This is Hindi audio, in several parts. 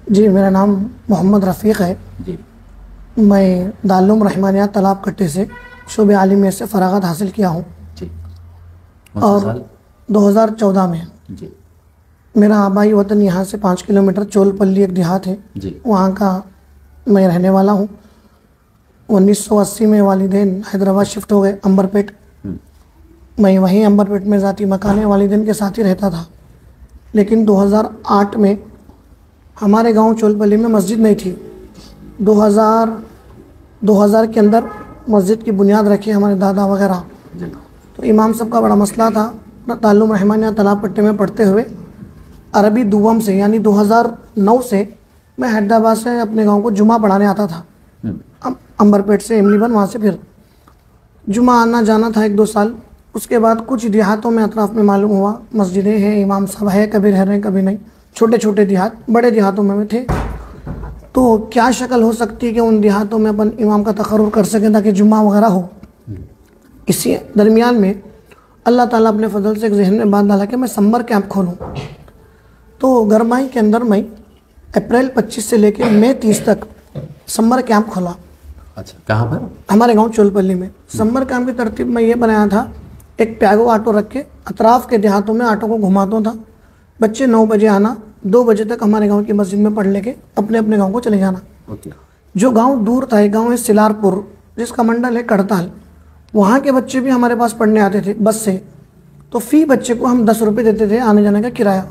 जी, मेरा नाम मोहम्मद रफ़ीक है। जी। मैं दारुल रहमानिया तालाब कट्टे से शोबे आलिमियत से फ़राग़त हासिल किया हूँ। जी। कौन सा और साल? 2014 में। जी। मेरा आबाई वतन यहाँ से 5 किलोमीटर चोलपल्ली एक देहात है, जी। वहाँ का मैं रहने वाला हूँ। 1980 में वालिदैन हैदराबाद शिफ्ट हो गए, अंबरपेट। मैं वहीं अंबरपेट में ज़ाती मकान वालिदैन के साथ ही रहता था। लेकिन 2008 में हमारे गांव चोलपल्ली में मस्जिद नहीं थी। 2000 के अंदर मस्जिद की बुनियाद रखी हमारे दादा वगैरह। जी। तो इमाम साहब का बड़ा मसला था। दारुल रहमानिया तालाब कट्टे में पढ़ते हुए अरबी दुवम से यानी 2009 से मैं हैदराबाद से अपने गांव को जुमा पढ़ाने आता था। अंबरपेट से इमलीबन, वहाँ से फिर जुमा आना जाना था 1-2 साल। उसके बाद कुछ देहातों में अतराफ़ में मालूम हुआ मस्जिदें हैं, इमाम साहब है, कभी रह रहे हैं कभी नहीं। छोटे छोटे देहात, बड़े देहातों में थे। तो क्या शक्ल हो सकती है कि उन देहातों में अपन इमाम का तकर्रुर कर सकें ताकि जुम्मा वगैरह हो। इसी दरमियान में अल्लाह ताला अपने फजल से एक जहन में बात डाला कि मैं समर कैंप खोलूँ। तो गरमाई के अंदर मैं अप्रैल 25 से लेकर मई 30 तक समर कैंप खोला। अच्छा, कहाँ पर? हमारे गांव चोलपल्ली में। समर कैंप की तरतीब में ये बनाया था, एक प्यागो ऑटो रख के अतराफ़ के देहातों में ऑटो को घुमाता था। बच्चे 9 बजे आना, 2 बजे तक हमारे गांव की मस्जिद में पढ़ लेके अपने अपने गांव को चले जाना। जो गांव दूर था, एक गांव है सिलारपुर जिसका मंडल है कड़ताल, वहाँ के बच्चे भी हमारे पास पढ़ने आते थे बस से। तो फ़ी बच्चे को हम 10 रुपये देते थे आने जाने का किराया।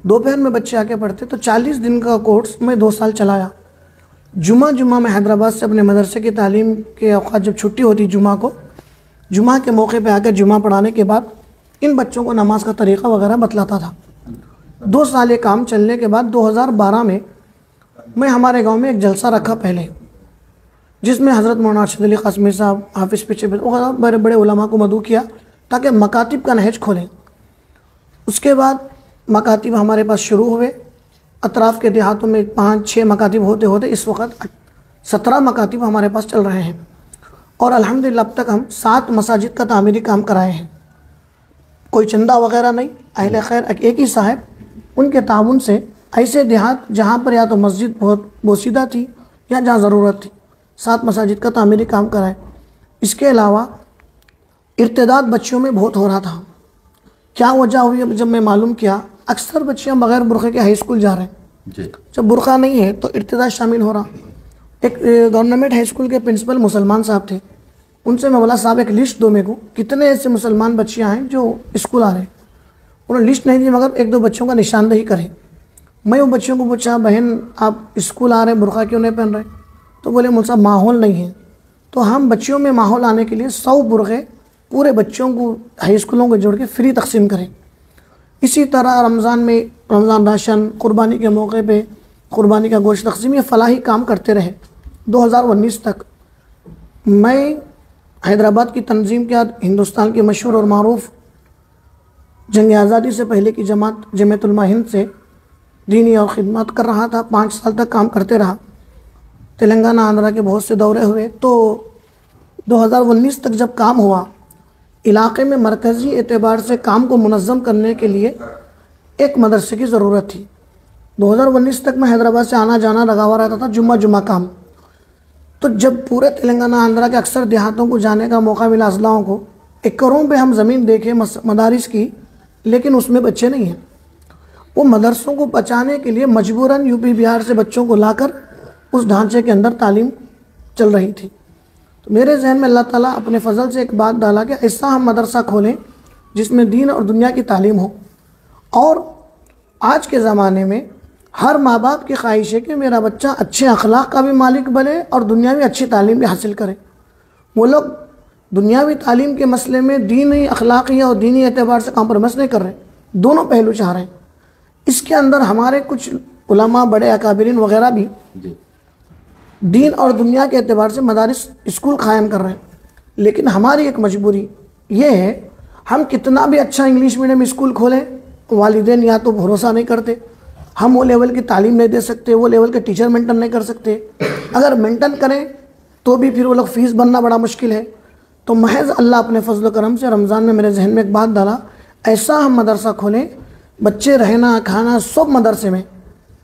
दोपहर में बच्चे आके पढ़ते। तो 40 दिन का कोर्स मैं 2 साल चलाया। जुमा मैं हैदराबाद से अपने मदरसे की तालीम के औकात जब छुट्टी होती जुमा को, जुमा के मौके पे आकर जुमा पढ़ाने के बाद इन बच्चों को नमाज का तरीक़ा वगैरह बतलाता था। 2 साल ये काम चलने के बाद 2012 में मैं हमारे गांव में एक जलसा रखा पहले, जिसमें हज़रत मौलाना अरशद अली क़ासमी साहब, हाफिज़ पीछे वगैरह बड़े बड़े उलमा को मदऊ किया ताकि मकातिब का नहज खोलें। उसके बाद मकातिब हमारे पास शुरू हुए। अतराफ़ के देहातों में 5-6 मकातिब होते होते इस वक्त 17 मकातिब हमारे पास चल रहे हैं। और अल्हम्दुलिल्लाह अब तक हम 7 मसाजिद का तामीरी काम कराए हैं। कोई चंदा वगैरह नहीं, अहले खैर एक ही साहब, उनके ताउन से ऐसे देहात जहाँ पर या तो मस्जिद बहुत बोसीदा थी या जहाँ ज़रूरत थी, 7 मसाजिद का तामीरी काम कराए। इसके अलावा इर्तिदाद बच्चियों में बहुत हो रहा था। क्या वजह हुई अब जब मैं मालूम किया, अक्सर बच्चियाँ बग़ैर बुरखे के हाई स्कूल जा रहे हैं। जी। जब बुरखा नहीं है तो इर्तिदाद शामिल हो रहा। एक गवर्नमेंट हाई स्कूल के प्रिंसिपल मुसलमान साहब थे, उनसे मैं बोला साहब एक लिस्ट दो मेरे को, कितने ऐसे मुसलमान बच्चियाँ हैं जो स्कूल आ रहे हैं। उन्होंने लिस्ट नहीं दी मगर 1-2 बच्चों का निशानदेही करें। मैं उन बच्चियों को पूछा, बहन आप स्कूल आ रहे हैं, बुरखा क्यों नहीं पहन रहे? तो बोले मुझे साहब माहौल नहीं है। तो हम बच्चियों में माहौल आने के लिए 100 बुरखे पूरे बच्चों को हाई स्कूलों को जोड़ के फ्री तकसीम करें। इसी तरह रमज़ान में रमज़ान राशन, कुर्बानी के मौके पे कुर्बानी का गोश्त तकसीम, ये फलाही काम करते रहे। 2019 तक मैं हैदराबाद की तंजीम के बाद हिंदुस्तान की मशहूर और मारूफ जंग आज़ादी से पहले की जमात जमीयत उलमा हिंद से दीनी और ख़िदमत कर रहा था। 5 साल तक काम करते रहा। तेलंगाना आंध्रा के बहुत से दौरे हुए। तो 2019 तक जब काम हुआ, इलाक़े में मरकज़ी एतबार से काम को मुनज़्ज़म करने के लिए एक मदरसे की ज़रूरत थी। 2019 तक मैं हैदराबाद से आना जाना लगा हुआ रहता था, जुम्मा काम। तो जब पूरे तेलंगाना आंध्रा के अक्सर देहातों को जाने का मौका मिला, अजलाओं को, एकड़ों पे हम ज़मीन देखे मदारिस की, लेकिन उसमें बच्चे नहीं हैं। वो मदरसों को बचाने के लिए मजबूरन यूपी बिहार से बच्चों को लाकर उस ढांचे के अंदर तालीम चल रही थी। तो मेरे जहन में अल्लाह ताला अपने फजल से एक बात डाला कि ऐसा हम मदरसा खोलें जिसमें दीन और दुनिया की तालीम हो। और आज के ज़माने में हर माँ बाप की ख्वाहिश है कि मेरा बच्चा अच्छे अखलाक का भी मालिक बने और दुनियावी अच्छी तालीम भी हासिल करे। वो लोग दुनियावी तालीम के मसले में दीनी अखलाकी और दीनी एतबार से कॉम्प्रोमाइज़ नहीं कर रहे, दोनों पहलू चाह रहे हैं। इसके अंदर हमारे कुछ उलमा, बड़े अकाबिरीन वगैरह भी दीन और दुनिया के एतबार से मदारिस स्कूल कायम कर रहे हैं। लेकिन हमारी एक मजबूरी ये है, हम कितना भी अच्छा इंग्लिश मीडियम स्कूल खोलें, वालिदैन या तो भरोसा नहीं करते, हम वो लेवल की तालीम नहीं दे सकते, वो लेवल के टीचर मेंटेन नहीं कर सकते। अगर मेंटेन करें तो भी फिर वो लोग फ़ीस बनना बड़ा मुश्किल है। तो महज अल्लाह अपने फजल करम से रमज़ान में मेरे जहन में एक बात डाला, ऐसा हम मदरसा खोलें, बच्चे रहना खाना सब मदरसे में,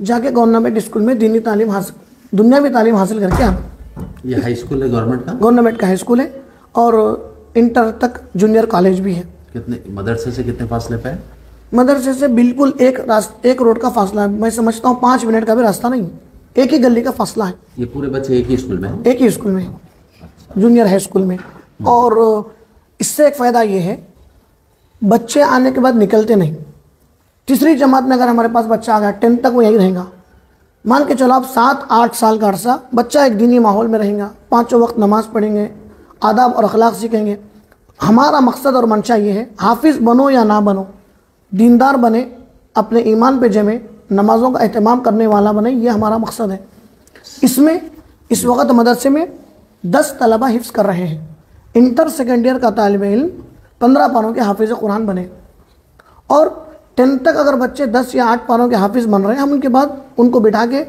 जाके गवर्नमेंट स्कूल में दीनी तालीम हासिल, दुनियावी तालीम हासिल करके आना। ये हाई स्कूल है गवर्नमेंट का? गवर्नमेंट का हाई स्कूल है और इंटर तक जूनियर कॉलेज भी है। कितने मदरसे से कितने फासले पे है? मदरसे से बिल्कुल एक रोड का फासला है। मैं समझता हूँ 5 मिनट का भी रास्ता नहीं, एक ही गली का फासला है। ये पूरे बच्चे एक ही स्कूल में हैं? एक ही स्कूल में, जूनियर हाई स्कूल में। और इससे एक फ़ायदा ये है, बच्चे आने के बाद निकलते नहीं। तीसरी जमात में अगर हमारे पास बच्चा आ गया 10th तक वो यहीं रहेगा। मान के चलो आप 7-8 साल का अरसा बच्चा एक दीनी माहौल में रहेगा, 5 वक्त नमाज पढ़ेंगे, आदाब और अखलाक सीखेंगे। हमारा मकसद और मंशा ये है, हाफिज़ बनो या ना बनो, दीनदार बने, अपने ईमान पे जमे, नमाज़ों का एहतमाम करने वाला बने, ये हमारा मकसद है। इसमें इस वक्त मदरसे में 10 तलबा हिफ्ज़ कर रहे हैं। इंटर सेकेंड ईयर का तालिब इल्म 15 पारों के हाफिज़ कुरान बने। और 10th तक अगर बच्चे 10 या 8 पारों के हाफिज़ बन रहे हैं, हम उनके बाद उनको बिठा के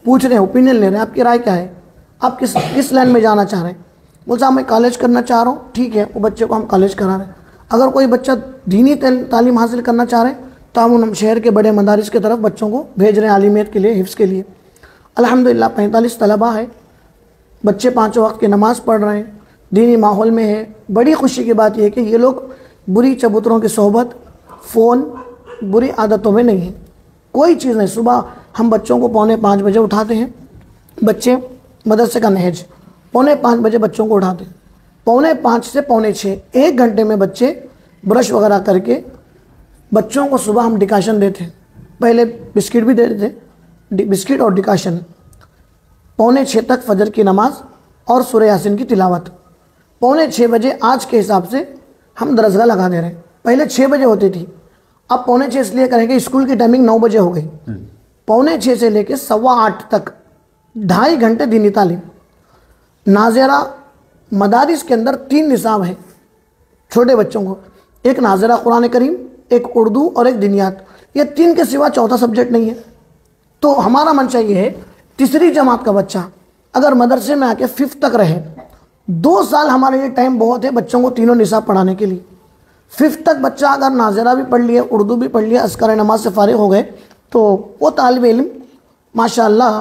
पूछ रहे हैं, ओपिनियन ले रहे हैं, आपकी राय क्या है, आप किस लाइन में जाना चाह रहे हैं। बोल साहब मैं कॉलेज करना चाह रहा हूँ, ठीक है, वो बच्चे को हम कॉलेज करा रहे हैं। अगर कोई बच्चा दीनी तालीम हासिल करना चाह रहे हैं तो हम शहर के बड़े मदारिस की तरफ बच्चों को भेज रहे हैं आलिमियत के लिए, हिफ्ज़ के लिए। अल्हम्दुलिल्लाह 45 तलबा है, बच्चे 5 वक्त की नमाज़ पढ़ रहे हैं, दीनी माहौल में है। बड़ी खुशी की बात यह है कि ये लोग बुरी चबूतरों की सोहबत, फ़ोन, बुरी आदतों में नहीं है, कोई चीज़ नहीं। सुबह हम बच्चों को 4:45 बजे उठाते हैं, बच्चे मदरसे का नहज 4:45 बजे बच्चों को उठाते हैं। 4:45 से 5:45 1 घंटे में बच्चे ब्रश वगैरह करके बच्चों को सुबह हम डिकाशन देते हैं। पहले बिस्किट भी देते थे, बिस्किट और डिकाशन। 5:45 तक फजर की नमाज और सूरह यासीन की तिलावत। 5:45 बजे आज के हिसाब से हम दरसगाह लगा दे रहे हैं। पहले 6 बजे होती थी, अब 5:45 इसलिए करेंगे, स्कूल की टाइमिंग 9 बजे हो गई। 5:45 से लेकर 7:15 तक 2.5 घंटे दीनी तालीम। नाज़िरा मदारिस के अंदर 3 निसाब हैं छोटे बच्चों को, एक नाज़िरा कुरान करीम, एक उर्दू और एक दिनियात। ये 3 के सिवा चौथा सब्जेक्ट नहीं है। तो हमारा मंशा ये है, तीसरी जमात का बच्चा अगर मदरसे में आके 5th तक रहे, 2 साल हमारे लिए टाइम बहुत है बच्चों को तीनों निसाब पढ़ाने के लिए। 5th तक बच्चा अगर नाज़िरा भी पढ़ लिया, उर्दू भी पढ़ लिया, अस्कर नमाज से फारिग हो गए, तो वो तालिब इल्म माशाअल्लाह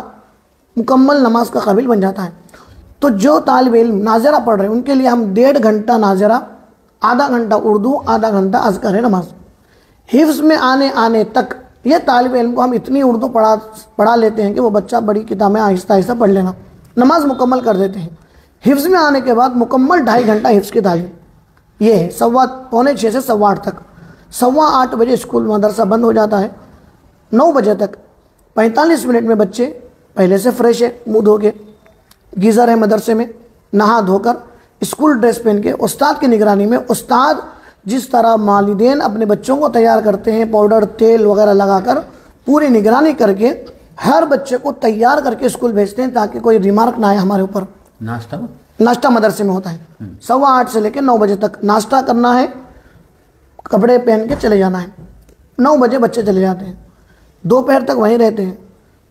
मुकम्मल नमाज का काबिल बन जाता है। तो जो तालिब इल्म नाज़िरा पढ़ रहे हैं उनके लिए हम 1.5 घंटा नाज़िरा, आधा घंटा उर्दू, आधा घंटा अस्कर नमाज। हिफ्ज़ में आने तक ये तालिब इल्म को हम इतनी उर्दू पढ़ा लेते हैं कि वो बच्चा बड़ी किताबें आहिस्ता आहिस्ता पढ़ लेना, नमाज मुकम्मल कर देते हैं। हिफ्ज़ में आने के बाद मुकम्मल 2.5 घंटा हिफ्ज़ की तालीम, ये है 6:15 से 8:15 तक। 8:15 बजे स्कूल मदरसा बंद हो जाता है। 9 बजे तक 45 मिनट में बच्चे पहले से फ्रेश है, मुँह धो के, गीज़र है मदरसे में, नहा धोकर स्कूल ड्रेस पहन के उस्ताद की निगरानी में, उस्ताद जिस तरह वालिदैन अपने बच्चों को तैयार करते हैं पाउडर तेल वगैरह लगाकर, पूरी निगरानी करके हर बच्चे को तैयार करके स्कूल भेजते हैं ताकि कोई रिमार्क ना आए हमारे ऊपर। नाश्ता मदरसे में होता है 8:15 से लेकर 9 बजे तक नाश्ता करना है, कपड़े पहन के चले जाना है। 9 बजे बच्चे चले जाते हैं, दोपहर तक वहीं रहते हैं।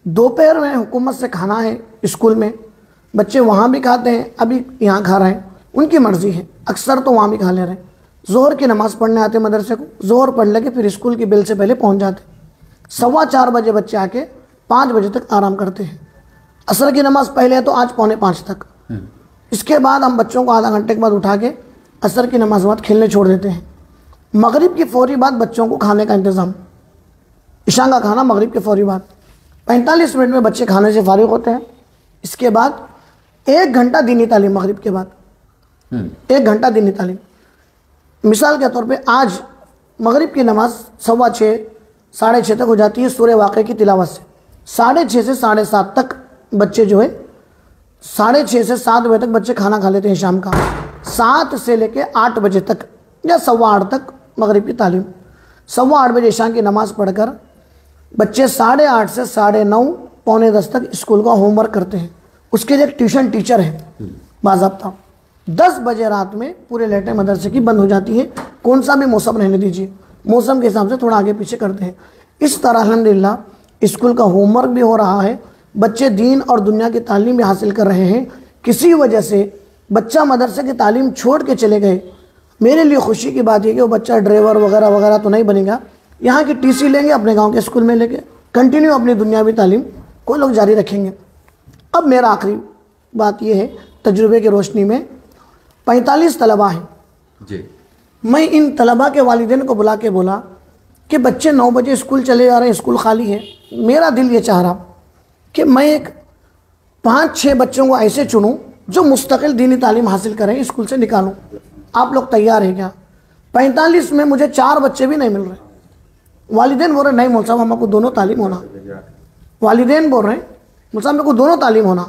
दोपहर में हुकूमत से खाना है स्कूल में, बच्चे वहाँ भी खाते हैं, अभी यहाँ खा रहे हैं, उनकी मर्ज़ी है, अक्सर तो वहाँ भी खा ले रहे हैं। ज़ोहर की नमाज़ पढ़ने आते हैं मदरसे को, ज़ोहर पढ़ लेके फिर स्कूल की बेल से पहले पहुँच जाते हैं। 4:15 बजे बच्चे आके 5 बजे तक आराम करते हैं। असर की नमाज़ पहले है तो आज 4:45 तक। इसके बाद हम बच्चों को आधा घंटे के बाद उठा के असर की नमाज बाद खेलने छोड़ देते हैं। मगरिब की फौरी बाद बच्चों को खाने का इंतज़ाम, इशा का खाना मगरिब के फौरी बाद। 45 मिनट में बच्चे खाने से फारिग होते हैं। इसके बाद 1 घंटा दीनी तालीम, मगरिब के बाद 1 घंटा दीनी तालीम। मिसाल के तौर पे आज मगरिब की नमाज 6:15 6:30 तक हो जाती है सूरह वाक़िया की तिलावत से। 6:30 से 7:30 तक बच्चे जो है, 6:30 से 7 बजे तक बच्चे खाना खा लेते हैं शाम का। 7 से लेके 8 बजे तक या 8:15 तक मगरिब की तालीम। 8:15 बजे ईशा की नमाज़ पढ़कर बच्चे 8:30 से 9:30 पौने 10 तक स्कूल का होमवर्क करते हैं। उसके लिए एक ट्यूशन टीचर है बाज़ाब्ता। 10 बजे रात में पूरे लेटें मदरसे की बंद हो जाती है। कौन सा भी मौसम रहने दीजिए, मौसम के हिसाब से थोड़ा आगे पीछे करते हैं। इस तरह अल्हम्दुलिल्लाह स्कूल का होमवर्क भी हो रहा है, बच्चे दीन और दुनिया की तालीम भी हासिल कर रहे हैं। किसी वजह से बच्चा मदरसे की तालीम छोड़ के चले गए, मेरे लिए खुशी की बात है कि वो बच्चा ड्राइवर वगैरह वगैरह तो नहीं बनेगा, यहाँ की टीसी लेंगे अपने गांव के स्कूल में लेके कंटिन्यू अपनी दुनियावी तालीम कोई लोग जारी रखेंगे। अब मेरा आखिरी बात यह है, तजुर्बे की रोशनी में 45 तलबा हैं जी। मैं इन तलबा के वालिदैन को बुला के बोला कि बच्चे 9 बजे स्कूल चले जा रहे हैं, स्कूल खाली है। मेरा दिल ये चाह रहा कि मैं एक 5-6 बच्चों को ऐसे चुनूं जो मुस्तकिल दीनी तालीम हासिल करें, स्कूल से निकालूं। आप लोग तैयार हैं क्या? 45 में मुझे 4 बच्चे भी नहीं मिल रहे। वालिदैन बोल रहे नहीं मौलवी साहब हमको दोनों तालीम होना। वालिदैन बोल रहे हैं मौलवी साहब मेरे को दोनों तालीम होना।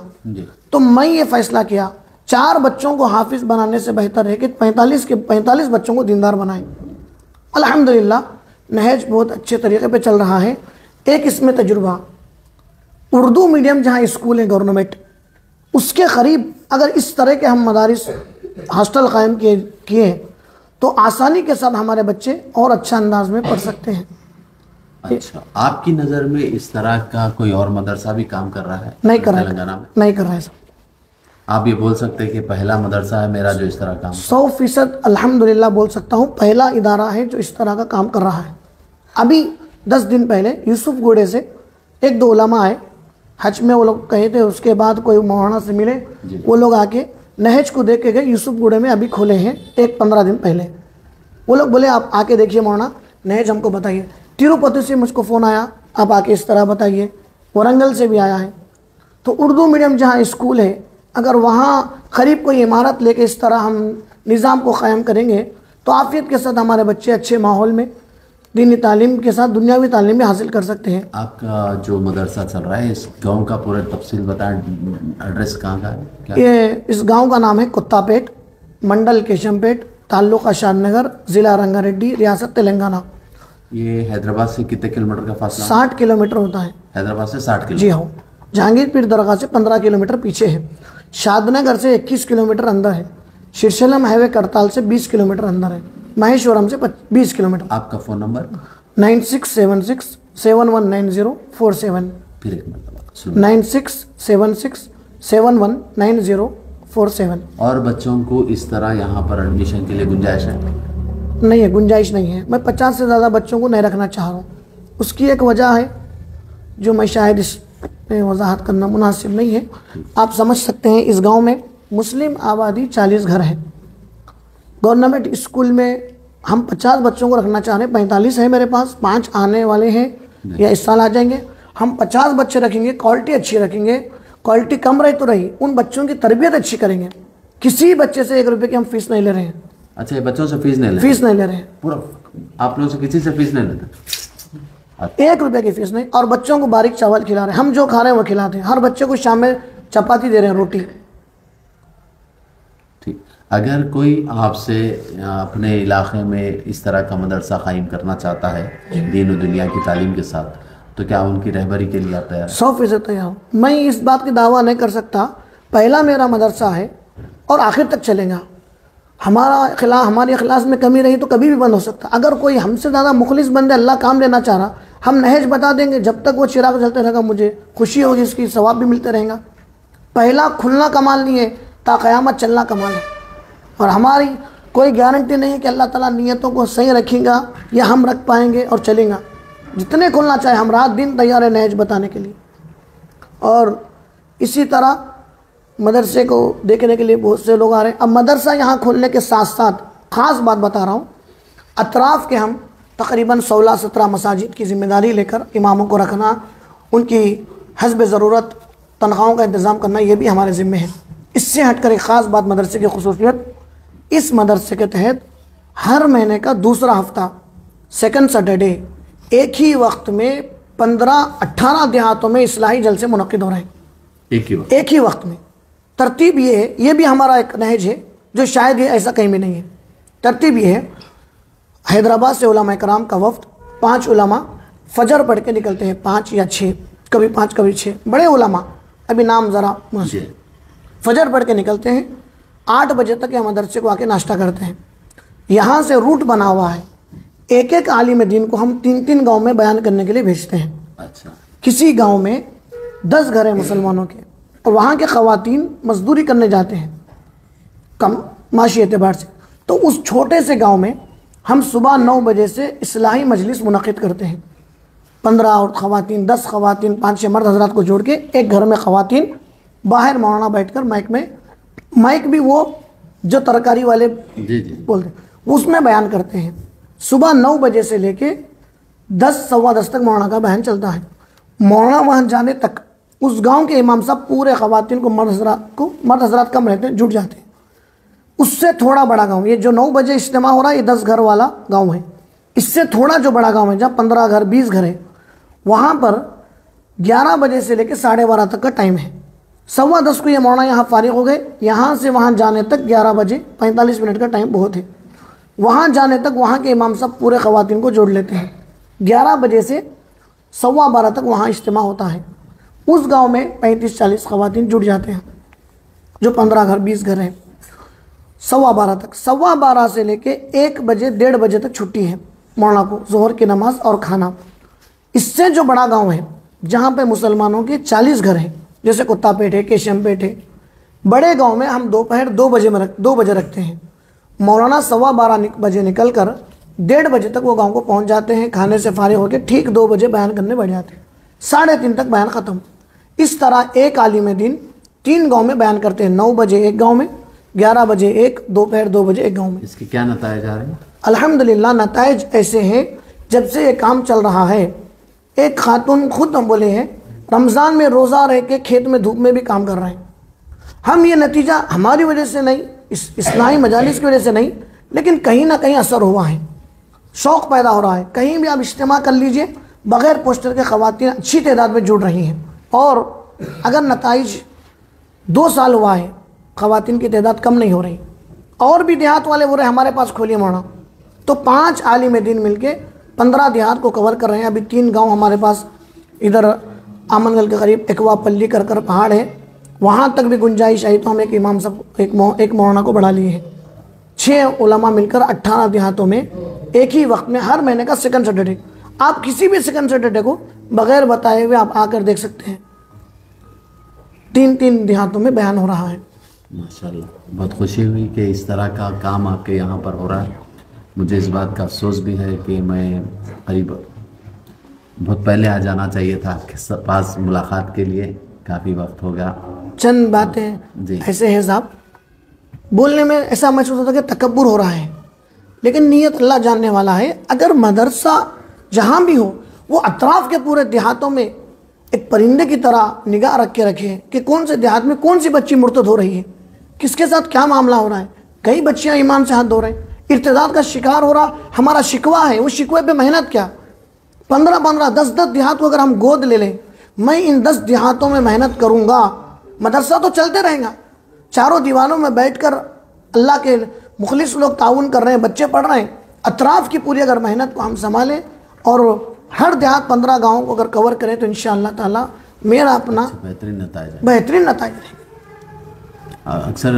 तो मैं ये फैसला किया 4 बच्चों को हाफिज बनाने से बेहतर है कि 45 बच्चों को दीनदार बनाएं। अल्हम्दुलिल्लाह नहज बहुत अच्छे तरीके पे चल रहा है। एक इसमें तजुर्बा, उर्दू मीडियम जहाँ स्कूल है गवर्नमेंट, उसके करीब अगर इस तरह के हम मदारिस हॉस्टल कायम किए तो आसानी के साथ हमारे बच्चे और अच्छा अंदाज में पढ़ सकते हैं। अच्छा, आपकी नज़र में इस तरह का कोई और मदरसा भी काम कर रहा है? नहीं कर रहा है, तेलंगाना में नहीं कर रहा है सर। आप ये बोल सकते हैं कि पहला मदरसा है मेरा जो इस तरह काम 100% अल्हम्दुलिल्लाह बोल सकता हूँ, पहला इदारा है जो इस तरह का काम कर रहा है। अभी 10 दिन पहले यूसुफ गुड़े से 1-2 उलमा आए, हज में वो लोग कहे थे, उसके बाद कोई मौलाना से मिले, वो लोग आके नहज को देख के गए। यूसुफ गुड़े में अभी खोले हैं 15 दिन पहले। वो लोग बोले आप आके देखिए मौलाना नहज हमको बताइए। तिरुपति से मुझको फ़ोन आया, आप आके इस तरह बताइए। वरंगल से भी आया है। तो उर्दू मीडियम जहाँ स्कूल है, अगर वहाँ करीब कोई इमारत लेके इस तरह हम निज़ाम को क़ायम करेंगे तो आफियत के साथ हमारे बच्चे अच्छे माहौल में दीनी तालीम के साथ दुनियावी तालीम भी हासिल कर सकते हैं। आपका जो मदरसा चल रहा है इस गांव का पूरा तफसील बताएं, एड्रेस कहाँ का है क्या? ये इस गांव का नाम है कुत्तापेट, मंडल केशमपेट, ताल्लुका शादनगर, ज़िला रंगारेड्डी, रियासत तेलंगाना। ये हैदराबाद से कितने किलोमीटर का फासला? 60 किलोमीटर होता है। हैदराबाद से 60 किलोमीटर? जी हाँ। जहांगीरपीर दरगाह से 15 किलोमीटर पीछे है। शादनगर से 21 किलोमीटर अंदर है। शिरशलम हाईवे करताल से 20 किलोमीटर अंदर है। महेश्वरम से 20 किलोमीटर। आपका फ़ोन नंबर? 9676719047। फिर एक मरतबा 9676719047। और बच्चों को इस तरह यहाँ पर एडमिशन के लिए गुंजाइश है? नहीं है, गुंजाइश नहीं है। मैं 50 से ज़्यादा बच्चों को नहीं रखना चाह रहा हूँ। उसकी एक वजह है जो मैं शायद इस पे वजाहत करना मुनासिब नहीं है। आप समझ सकते हैं इस गांव में मुस्लिम आबादी 40 घर है। गवर्नमेंट स्कूल में हम 50 बच्चों को रखना चाह रहे हैं। 45 है मेरे पास, 5 आने वाले हैं या इस साल आ जाएंगे। हम 50 बच्चे रखेंगे, क्वालिटी अच्छी रखेंगे। क्वालिटी कम रही तो रही, उन बच्चों की तरबियत अच्छी करेंगे। किसी बच्चे से 1 रुपये की हम फीस नहीं ले रहे हैं। अच्छा, ये बच्चों से फीस नहीं ले रहे हैं पूरा? आप लोगों से किसी से फीस नहीं लेते? 1 रुपये की फीस नहीं। और बच्चों को बारीक चावल खिला रहे हैं, हम जो खा रहे हैं वो खिलाते हैं। हर बच्चे को शाम में चपाती दे रहे हैं, रोटी। ठीक। अगर कोई आपसे अपने इलाके में इस तरह का मदरसा कायम करना चाहता है दीन और दुनिया की तालीम के साथ, तो क्या उनकी रहबरी के लिए आप तैयार हैं? 100% तैयार। मैं इस बात की दावा नहीं कर सकता, पहला मेरा मदरसा है और आखिर तक चलेगा। हमारे इखलास में कमी रही तो कभी भी बंद हो सकता। अगर कोई हमसे ज़्यादा मुखलिस बंदे अल्लाह काम लेना चाह रहा, हम नहज बता देंगे। जब तक वो चिराग जलते रहेगा मुझे खुशी होगी, इसकी सवाब भी मिलते रहेगा। पहला खुलना कमाल नहीं है, ता क़यामत चलना कमाल है। और हमारी कोई गारंटी नहीं है कि अल्लाह ताला नियतों को सही रखेगा या हम रख पाएंगे और चलेगा। जितने खुलना चाहे, हम रात दिन तैयार है नहज बताने के लिए। और इसी तरह मदरसे को देखने के लिए बहुत से लोग आ रहे हैं। अब मदरसा यहाँ खोलने के साथ साथ ख़ास बात बता रहा हूँ, अतराफ़ के हम तकरीबन 16-17 मसाजिद की ज़िम्मेदारी लेकर इमामों को रखना, उनकी हस्ब ज़रूरत तनख्वाहों का इंतज़ाम करना, ये भी हमारे ज़िम्मे है। इससे हटकर एक ख़ास बात मदरसे की खुसूसियत, इस मदरसे के तहत हर महीने का दूसरा हफ्ता सेकंड सैटरडे एक ही वक्त में 15-18 देहातों में इस्लाही जलसे मुनक्किद हो रहे हैं। एक ही वक्त में। तरतीब ये है, ये भी हमारा एक नहज है जो शायद ये ऐसा कहीं भी नहीं है। तरतीब ये है, हैदराबाद से उलमा कराम का वफ्द 5 उलमा फजर पढ़ के निकलते हैं, 5 या 6, कभी 5 कभी 6, बड़े उलमा, अभी नाम ज़रा फजर पढ़ के निकलते हैं। 8 बजे तक यह मदरसे को आके नाश्ता करते हैं। यहाँ से रूट बना हुआ है, एक एक आलिम दीन को हम 3-3 गाँव में बयान करने के लिए भेजते हैं। अच्छा। किसी गाँव में 10 घर हैं मुसलमानों के, और वहाँ के ख़वातीन मजदूरी करने जाते हैं कम माशी एतबार से, तो उस छोटे से गांव में हम सुबह 9 बजे से इस्लाही मजलिस मुनक़िद करते हैं। 15 और ख़वातीन, 10 ख़वातीन, 5-6 मर्द हजरात को जोड़ के एक घर में ख़वातीन, बाहर मौलाना बैठकर माइक भी वो जो तरकारी वाले बोलते हैं उसमें बयान करते हैं। सुबह 9 बजे से लेके 10 सवा 10 तक मौलाना का बयान चलता है। मौलाना वहाँ जाने तक उस गांव के इमाम साहब पूरे ख़वातीन को मर्द हजरात कम रहते हैं, जुट जाते हैं। उससे थोड़ा बड़ा गांव, ये जो 9 बजे इज्तिमा हो रहा है, ये 10 घर वाला गांव है। इससे थोड़ा जो बड़ा गांव है जहाँ 15 घर 20 घर है, वहाँ पर 11 बजे से लेकर 12:30 तक का टाइम है। सवा 10 को ये मौलाना यहाँ फारिग हो गए। यहाँ से वहाँ जाने तक 11 बजे 45 मिनट का टाइम बहुत है। वहाँ जाने तक वहाँ के इमाम साहब पूरे ख़वातीन को जोड़ लेते हैं। 11 बजे से 12:15 तक वहाँ इज्तिमा होता है। उस गांव में 35-40 ख़वातीन जुट जाते हैं, जो 15 घर 20 घर हैं। 12:15 तक, 12:15 से लेके 1 बजे 1:30 बजे तक छुट्टी है मौलाना को, ज़ोहर की नमाज और खाना। इससे जो बड़ा गांव है जहाँ पे मुसलमानों के 40 घर हैं, जैसे कुत्तापेट है, केशमपेट है, बड़े गांव में हम दोपहर 2 बजे रखते हैं। मौलाना 12:15 बजे निकल कर 1:30 बजे तक वो गांव को पहुंच जाते हैं। खाने से फारिग होकर ठीक 2 बजे बयान करने बैठ जाते हैं। 3:30 तक बयान ख़त्म। इस तरह एक आलिम दीन 3 गांव में बयान करते हैं। 9 बजे एक गांव में, 11 बजे एक, दोपहर 2 बजे एक गांव में। इसके क्या नताइज आ रहे हैं? अल्हम्दुलिल्लाह नताइज ऐसे हैं, जब से ये काम चल रहा है, एक खातून खुद हम बोले हैं रमज़ान में रोज़ा रह के खेत में धूप में भी काम कर रहे हैं। हम ये नतीजा हमारी वजह से नहीं, इस इस्लामी मजालिस की वजह से नहीं, लेकिन कहीं ना कहीं असर हुआ है, शौक़ पैदा हो रहा है। कहीं भी आप इज्तिमा कर लीजिए, बग़ैर पोस्टर के ख़वातीन अच्छी तादाद में जुड़ रही हैं। और अगर नताइज 2 साल हुआ है, ख़वातीन की तादाद कम नहीं हो रही। और भी देहात वाले बोल रहे हमारे पास खोलिए मौलाना, तो 5 आलिम दीन मिलके 15 देहात को कवर कर रहे हैं। अभी 3 गांव हमारे पास इधर आमनगल के करीब एकवापल्ली कर पहाड़ है, वहाँ तक भी गुंजाइश आई तो हम एक इमाम सब एक मौलाना को बढ़ा लिए हैं। 6 उलमा मिलकर 18 देहातों में एक ही वक्त में हर महीने का सेकंड सैटरडे, आप किसी भी सेकंड सैटरडे को बगैर बताए हुए आप आकर देख सकते हैं। 3 देहातों में बयान हो रहा है। माशाल्लाह, बहुत खुशी हुई कि इस तरह का काम आपके यहाँ पर हो रहा है। मुझे इस बात का अफसोस भी है कि मैं करीब बहुत पहले आ जाना चाहिए था आपके पास मुलाकात के लिए, काफ़ी वक्त हो गया। चंद बातें ऐसे हैं साहब, बोलने में ऐसा महसूस होता है कि तकब्बुर हो रहा है, लेकिन नीयत अल्लाह जानने वाला है। अगर मदरसा जहाँ भी हो, वो अतराफ़ के पूरे देहातों में एक परिंदे की तरह निगाह रख के रखे कि कौन से देहात में कौन सी बच्ची मुर्तद हो रही है, किसके साथ क्या मामला हो रहा है। कई बच्चियाँ ईमान से हाथ धो रहे हैं, इर्तिदाद का शिकार हो रहा। हमारा शिकवा है, उस शिकवे पे मेहनत क्या, 15-15, 10-10 देहात को अगर हम गोद ले लें, मैं इन 10 देहातों में मेहनत करूँगा, मदरसा तो चलते रहेगा। चारों दीवारों में बैठकर अल्लाह के मुखलिस लोग ताउन कर रहे हैं, बच्चे पढ़ रहे हैं। अतराफ़ की पूरी अगर मेहनत को हम संभालें और हर देहात 15 गाँव को अगर कवर करें तो इंशाअल्लाह ताला मेरा अपना बेहतरीन नताइज रहेगा। अक्सर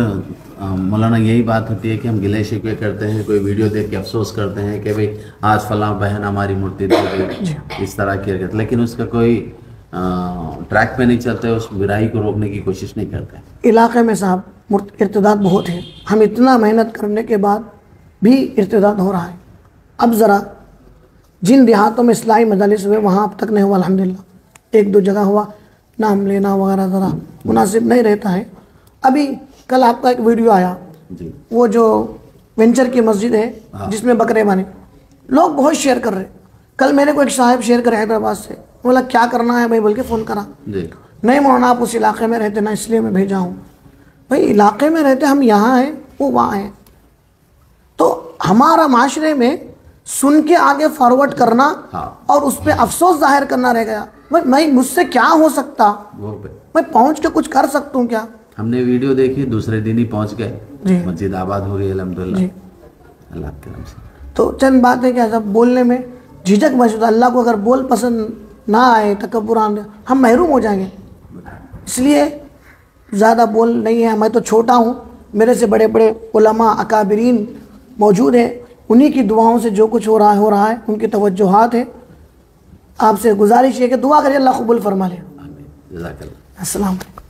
मौलाना यही बात होती है कि हम गिले शिकवे करते हैं, कोई वीडियो देख के अफसोस करते हैं कि भाई आज फलां बहन हमारी मुर्तद हो गई, इस तरह की हरकत, लेकिन उसका कोई ट्रैक पे नहीं चलते, उस बुराई को रोकने की कोशिश नहीं करते। इलाके में साहब इर्तिदाद बहुत है, हम इतना मेहनत करने के बाद भी इर्तिदाद हो रहा है। अब ज़रा जिन देहातों में इस्लाही मजालिस हुए वहाँ अब तक नहीं हुआ, अल्हम्दुलिल्लाह 1-2 जगह हुआ, नाम लेना वगैरह ज़रा मुनासिब नहीं रहता है। अभी कल आपका एक वीडियो आया जी, वो जो वेंचर की मस्जिद है जिसमें बकरे बने, लोग बहुत शेयर कर रहे। कल मेरे को एक साहब शेयर करे हैदराबाद से, बोला क्या करना है भाई बोल के फ़ोन करा, नहीं मौलाना आप उस इलाके में रहते ना इसलिए मैं भेजा हूँ। भाई इलाके में रहते हम यहाँ हैं, वो वहाँ हैं, तो हमारा माशरे में सुन के आगे फॉरवर्ड करना और उस पर अफसोस जाहिर करना रह गया। भाई मैं मुझसे क्या हो सकता, मैं पहुँच के कुछ कर सकता हूँ क्या। हमने वीडियो देखी, दूसरे दिन ही पहुँच गए, मस्जिद आबाद हो गई अल्हम्दुलिल्लाह, अल्लाह के नाम से। तो चंद बात है क्या सब बोलने में झिझक महसूस, अल्लाह को अगर बोल पसंद ना आए, तकब्बुर आने, हम महरूम हो जाएंगे। इसलिए ज़्यादा बोल नहीं है, मैं तो छोटा हूँ, मेरे से बड़े बड़े उलमा अकाबिरीन मौजूद हैं, उन्हीं की दुआओं से जो कुछ हो रहा है, उनकी तवज्जुहात है। आपसे गुजारिश है कि दुआ करिए, अल्लाह कबूल फरमा ले। जज़ाकल्लाह। अस्सलाम वालेकुम।